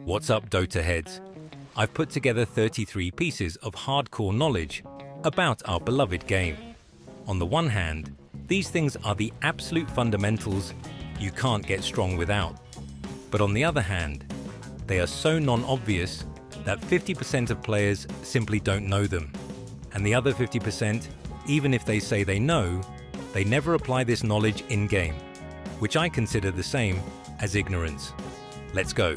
What's up, Dota heads? I've put together 33 pieces of hardcore knowledge about our beloved game. On the one hand, these things are the absolute fundamentals you can't get strong without. But on the other hand, they are so non-obvious that 50% of players simply don't know them. And the other 50%, even if they say they know, they never apply this knowledge in-game, which I consider the same as ignorance. Let's go.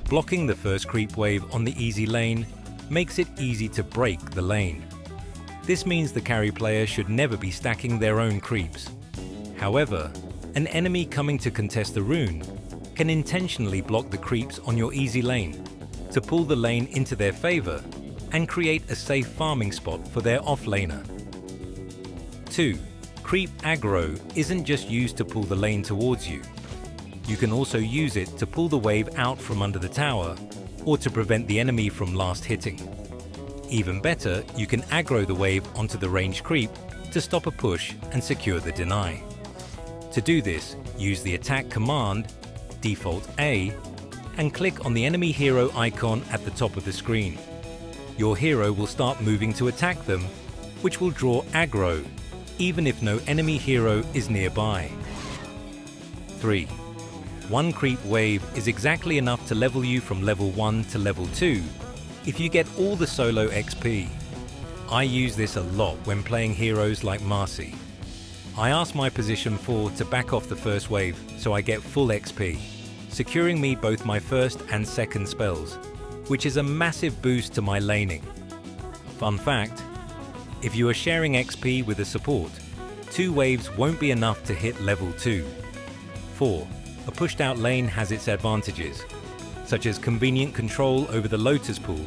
Blocking the first creep wave on the easy lane makes it easy to break the lane. This means the carry player should never be stacking their own creeps. However, an enemy coming to contest the rune can intentionally block the creeps on your easy lane to pull the lane into their favor and create a safe farming spot for their off-laner. 2. Creep aggro isn't just used to pull the lane towards you. You can also use it to pull the wave out from under the tower or to prevent the enemy from last hitting. Even better, you can aggro the wave onto the ranged creep to stop a push and secure the deny. To do this, use the attack command, default A, and click on the enemy hero icon at the top of the screen. Your hero will start moving to attack them, which will draw aggro, even if no enemy hero is nearby. 3. One creep wave is exactly enough to level you from level 1 to level 2 if you get all the solo XP. I use this a lot when playing heroes like Marci. I ask my position 4 to back off the first wave so I get full XP, securing me both my first and second spells, which is a massive boost to my laning. Fun fact, if you are sharing XP with a support, 2 waves won't be enough to hit level 2. 4. A pushed out lane has its advantages, such as convenient control over the Lotus pool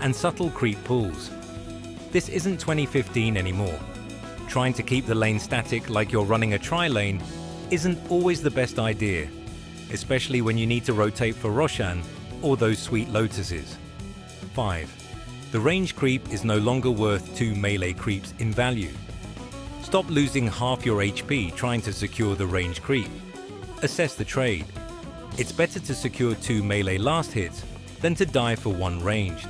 and subtle creep pulls. This isn't 2015 anymore. Trying to keep the lane static like you're running a tri-lane isn't always the best idea, especially when you need to rotate for Roshan or those sweet Lotuses. 5. The range creep is no longer worth 2 melee creeps in value. Stop losing half your HP trying to secure the range creep. Assess the trade. It's better to secure 2 melee last hits than to die for 1 ranged.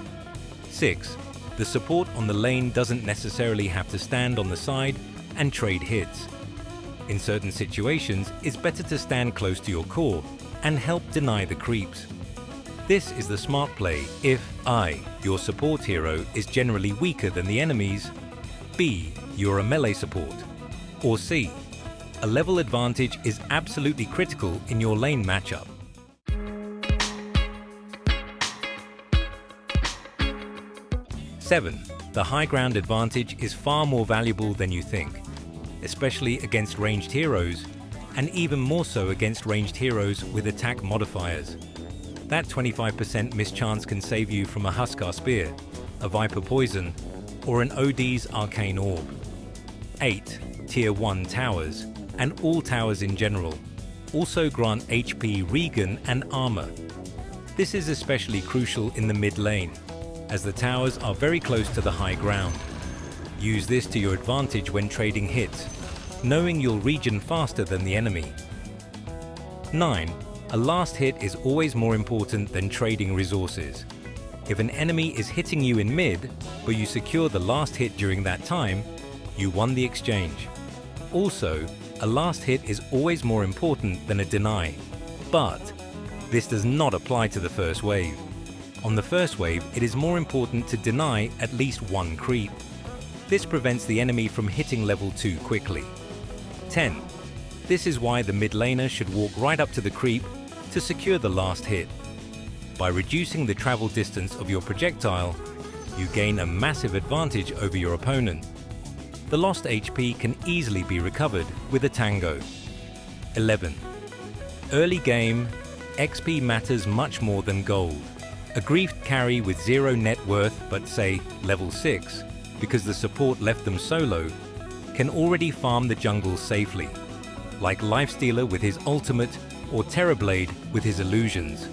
6. The support on the lane doesn't necessarily have to stand on the side and trade hits. In certain situations, it's better to stand close to your core and help deny the creeps. This is the smart play if I, your support hero, is generally weaker than the enemies, B, you're a melee support, or C, a level advantage is absolutely critical in your lane matchup. 7. The high ground advantage is far more valuable than you think, especially against ranged heroes, and even more so against ranged heroes with attack modifiers. That 25% mischance can save you from a Huskar Spear, a Viper Poison, or an OD's Arcane Orb. 8. Tier 1 towers, and all towers in general, also grant HP regen and armor. This is especially crucial in the mid lane, as the towers are very close to the high ground. Use this to your advantage when trading hits, knowing you'll regen faster than the enemy. 9. A last hit is always more important than trading resources. If an enemy is hitting you in mid, but you secure the last hit during that time, you won the exchange. Also, a last hit is always more important than a deny, but this does not apply to the first wave. On the first wave, it is more important to deny at least 1 creep. This prevents the enemy from hitting level 2 quickly. 10. This is why the mid laner should walk right up to the creep to secure the last hit. By reducing the travel distance of your projectile, you gain a massive advantage over your opponent. The lost HP can easily be recovered with a Tango. 11. Early game, XP matters much more than gold. A griefed carry with 0 net worth but say level 6, because the support left them solo, can already farm the jungle safely, like Lifestealer with his ultimate or Terrorblade with his illusions.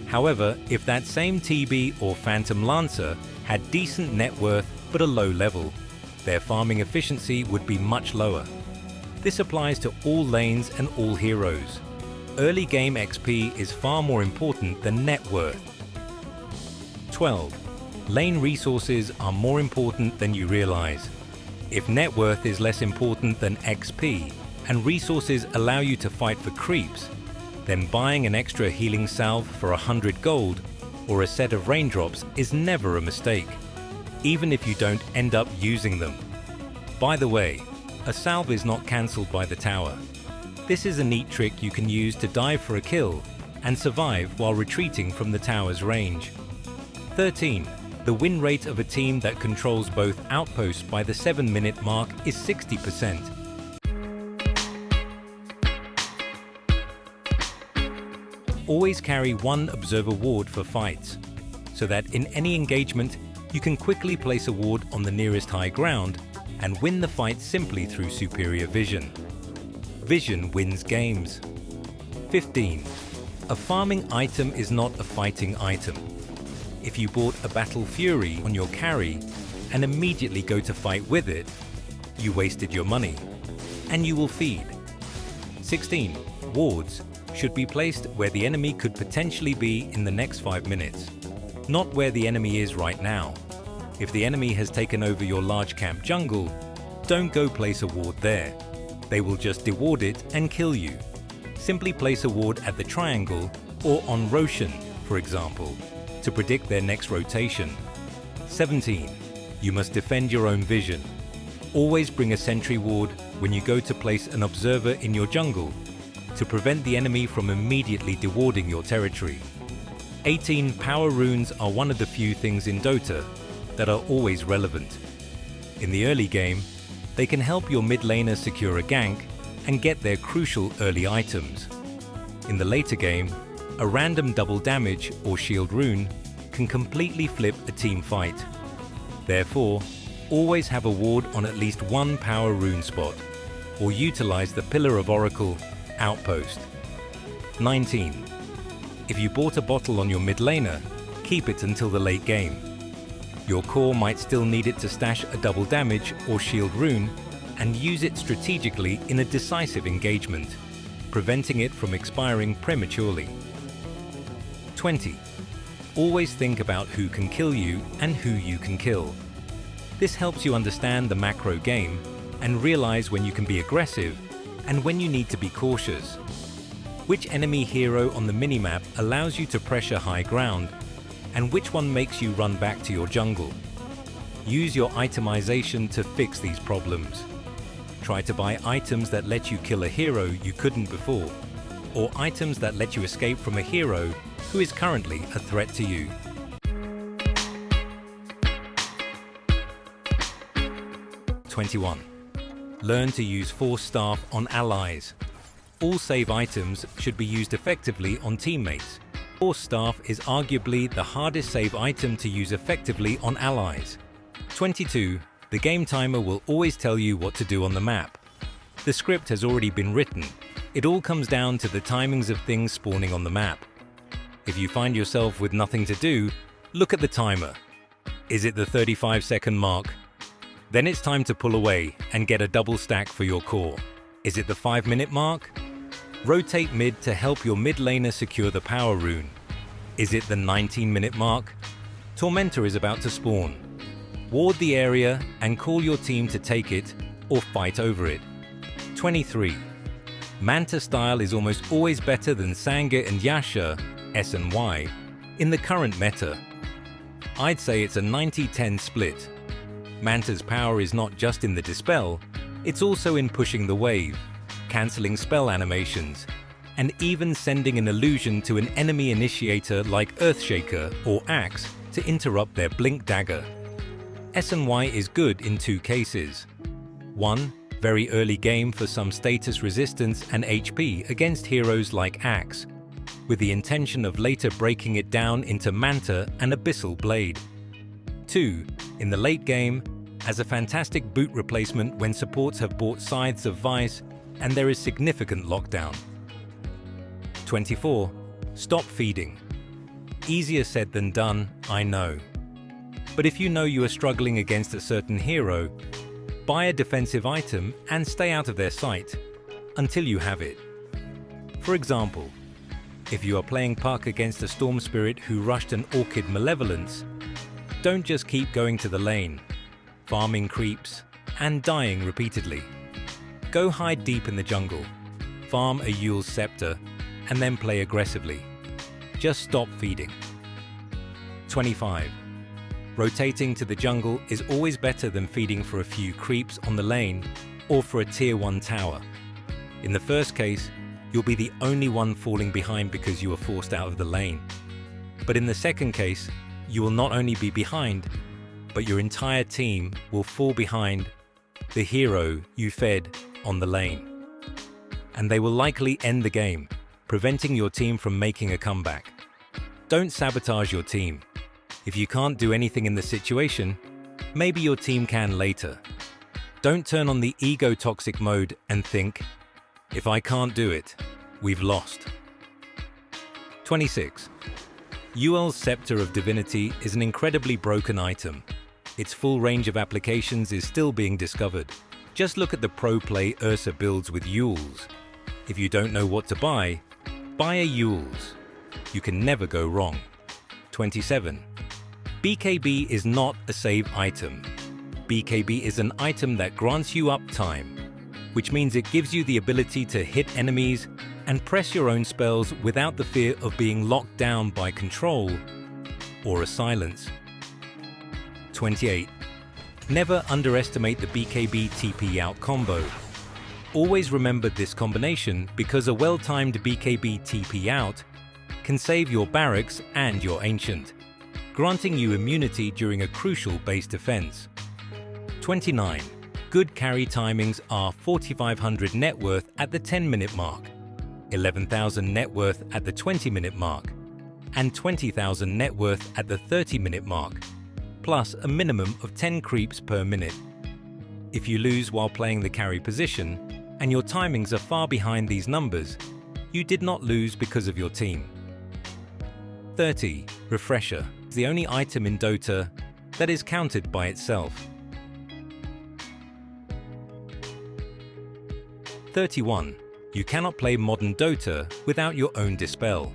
However, if that same TB or Phantom Lancer had decent net worth but a low level, their farming efficiency would be much lower. This applies to all lanes and all heroes. Early game XP is far more important than net worth. 12. Lane resources are more important than you realize. If net worth is less important than XP, and resources allow you to fight for creeps, then buying an extra healing salve for 100 gold or a set of raindrops is never a mistake, even if you don't end up using them. By the way, a salve is not cancelled by the tower. This is a neat trick you can use to dive for a kill and survive while retreating from the tower's range. 13. The win rate of a team that controls both outposts by the 7-minute mark is 60%. Always carry one observer ward for fights, so that in any engagement you can quickly place a ward on the nearest high ground and win the fight simply through superior vision. Vision wins games. 15. A farming item is not a fighting item. If you bought a Battle Fury on your carry and immediately go to fight with it, you wasted your money, and you will feed. 16. Wards should be placed where the enemy could potentially be in the next 5 minutes, not where the enemy is right now. If the enemy has taken over your large camp jungle, don't go place a ward there. They will just deward it and kill you. Simply place a ward at the triangle or on Roshan, for example, to predict their next rotation. 17. You must defend your own vision. Always bring a sentry ward when you go to place an observer in your jungle to prevent the enemy from immediately dewarding your territory. 18. Power runes are one of the few things in Dota that are always relevant. In the early game, they can help your mid laner secure a gank and get their crucial early items. In the later game, a random double damage or shield rune can completely flip a team fight. Therefore, always have a ward on at least one power rune spot, or utilize the Pillar of Oracle outpost. 19. If you bought a bottle on your mid laner, keep it until the late game. Your core might still need it to stash a double damage or shield rune and use it strategically in a decisive engagement, preventing it from expiring prematurely. 20. Always think about who can kill you and who you can kill. This helps you understand the macro game and realize when you can be aggressive and when you need to be cautious. Which enemy hero on the minimap allows you to pressure high ground, and which one makes you run back to your jungle? Use your itemization to fix these problems. Try to buy items that let you kill a hero you couldn't before, or items that let you escape from a hero who is currently a threat to you. 21. Learn to use Force Staff on allies. All save items should be used effectively on teammates. Force Staff is arguably the hardest save item to use effectively on allies. 22. The game timer will always tell you what to do on the map. The script has already been written. It all comes down to the timings of things spawning on the map. If you find yourself with nothing to do, look at the timer. Is it the 35-second mark? Then it's time to pull away and get a double stack for your core. Is it the 5-minute mark? Rotate mid to help your mid laner secure the power rune. Is it the 19-minute mark? Tormentor is about to spawn. Ward the area and call your team to take it or fight over it. 23. Manta style is almost always better than Sangha and Yasha, S and Y, in the current meta. I'd say it's a 90-10 split. Manta's power is not just in the dispel, it's also in pushing the wave, cancelling spell animations, and even sending an illusion to an enemy initiator like Earthshaker or Axe to interrupt their blink dagger. S&Y is good in 2 cases. 1. Very early game for some status resistance and HP against heroes like Axe, with the intention of later breaking it down into Manta and Abyssal Blade. 2. In the late game, as a fantastic boot replacement when supports have bought Scythes of Vice and there is significant lockdown. 24. Stop feeding. Easier said than done, I know. But if you know you are struggling against a certain hero, buy a defensive item and stay out of their sight until you have it. For example, if you are playing Puck against a Storm Spirit who rushed an Orchid Malevolence, don't just keep going to the lane, farming creeps, and dying repeatedly. Go hide deep in the jungle, farm a Eul's Scepter, and then play aggressively. Just stop feeding. 25. Rotating to the jungle is always better than feeding for a few creeps on the lane or for a tier 1 tower. In the first case, you'll be the only one falling behind because you were forced out of the lane. But in the second case, you will not only be behind, but your entire team will fall behind the hero you fed on the lane. And they will likely end the game, preventing your team from making a comeback. Don't sabotage your team. If you can't do anything in the situation, maybe your team can later. Don't turn on the ego-toxic mode and think, if I can't do it, we've lost. 26. Eul's Scepter of Divinity is an incredibly broken item. Its full range of applications is still being discovered. Just look at the pro play Ursa builds with Eul's. If you don't know what to buy a Eul's. You can never go wrong. 27. BKB is not a save item. BKB is an item that grants you uptime, which means it gives you the ability to hit enemies and press your own spells without the fear of being locked down by control or a silence. 28. Never underestimate the BKB TP out combo. Always remember this combination because a well-timed BKB TP out can save your barracks and your ancient, granting you immunity during a crucial base defense. 29. Good carry timings are 4,500 net worth at the 10-minute mark, 11,000 net worth at the 20-minute mark, and 20,000 net worth at the 30-minute mark, plus a minimum of 10 creeps per minute. If you lose while playing the carry position, and your timings are far behind these numbers, you did not lose because of your team. 30. Refresher is the only item in Dota that is counted by itself. 31. You cannot play modern Dota without your own Dispel.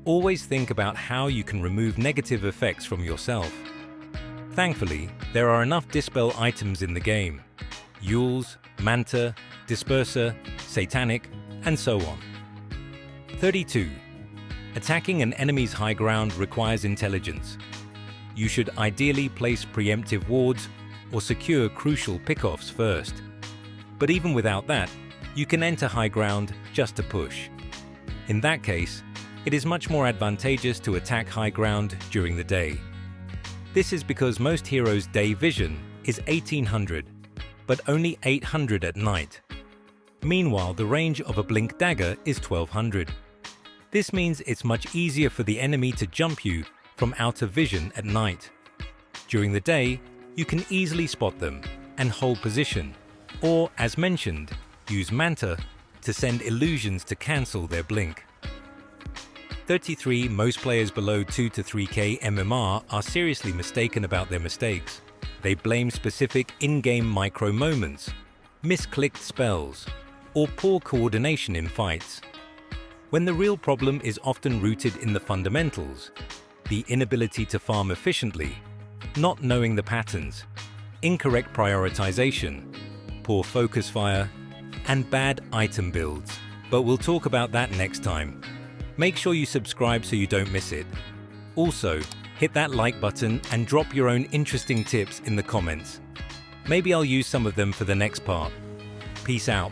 Always think about how you can remove negative effects from yourself. Thankfully, there are enough Dispel items in the game. Eul's, Manta, Disperser, Satanic, and so on. 32. Attacking an enemy's high ground requires intelligence. You should ideally place preemptive wards or secure crucial pickoffs first. But even without that, you can enter high ground just to push. In that case, it is much more advantageous to attack high ground during the day. This is because most heroes' day vision is 1800, but only 800 at night. Meanwhile, the range of a blink dagger is 1200. This means it's much easier for the enemy to jump you from out of vision at night. During the day, you can easily spot them and hold position, or as mentioned, use Manta to send illusions to cancel their blink. 33. Most players below 2 to 3k MMR are seriously mistaken about their mistakes. They blame specific in-game micro moments, misclicked spells, or poor coordination in fights, when the real problem is often rooted in the fundamentals: the inability to farm efficiently, not knowing the patterns, incorrect prioritization, poor focus fire, and bad item builds. But we'll talk about that next time. Make sure you subscribe so you don't miss it. Also, hit that like button and drop your own interesting tips in the comments. Maybe I'll use some of them for the next part. Peace out.